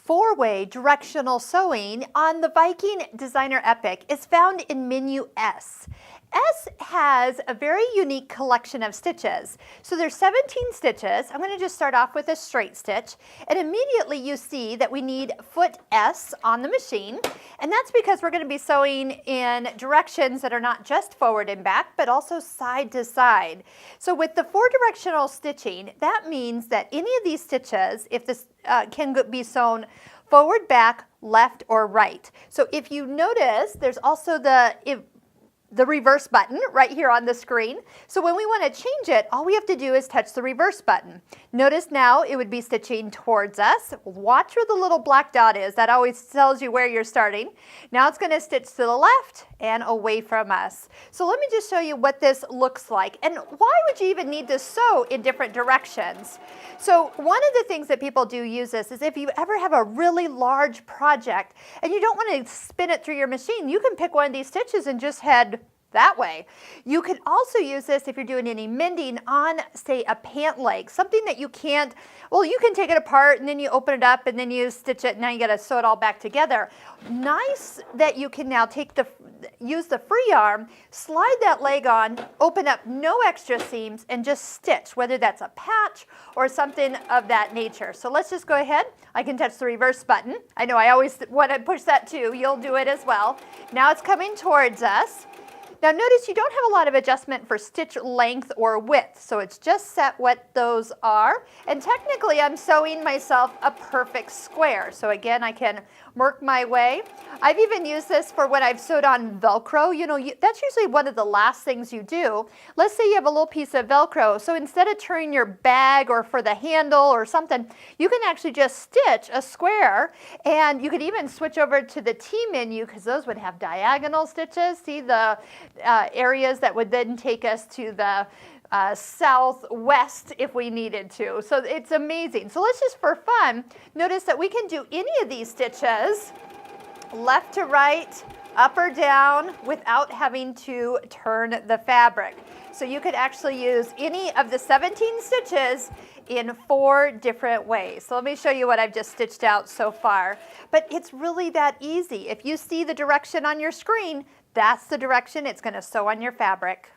Four-way directional sewing on the Viking Designer Epic is found in menu S. S has a very unique collection of stitches. So there's 17 stitches. I'm going to just start off with a straight stitch, and immediately you see that we need foot S on the machine, and that's because we're going to be sewing in directions that are not just forward and back, but also side to side. So with the four directional stitching, that means that any of these stitches, if this can be sewn forward, back, left, or right. So if you notice, there's also the reverse button right here on the screen. So when we want to change it, all we have to do is touch the reverse button. Notice now it would be stitching towards us. Watch where the little black dot is. That always tells you where you're starting. Now it's going to stitch to the left and away from us. So let me just show you what this looks like. And why would you even need to sew in different directions? So one of the things that people do use this is if you ever have a really large project and you don't want to spin it through your machine, you can pick one of these stitches and just head that way. You could also use this if you're doing any mending on, say, a pant leg, something that you can't, well, you can take it apart and then you open it up and then you stitch it, and now you got to sew it all back together. Nice that you can now use the free arm, slide that leg on, open up no extra seams, and just stitch, whether that's a patch or something of that nature. So let's just go ahead. I can touch the reverse button. I know I always want to push that too. You'll do it as well. Now it's coming towards us. Now notice you don't have a lot of adjustment for stitch length or width, so it's just set what those are. And technically I'm sewing myself a perfect square. So again, I can work my way. I've even used this for when I've sewed on Velcro. You know, that's usually one of the last things you do. Let's say you have a little piece of Velcro. So instead of turning your bag or for the handle or something, you can actually just stitch a square, and you could even switch over to the T menu because those would have diagonal stitches. See the areas that would then take us to the southwest if we needed to. So it's amazing. So let's just, for fun, notice that we can do any of these stitches left to right, up or down, without having to turn the fabric. So you could actually use any of the 17 stitches in 4 different ways. So let me show you what I've just stitched out so far. But it's really that easy. If you see the direction on your screen, that's the direction it's going to sew on your fabric.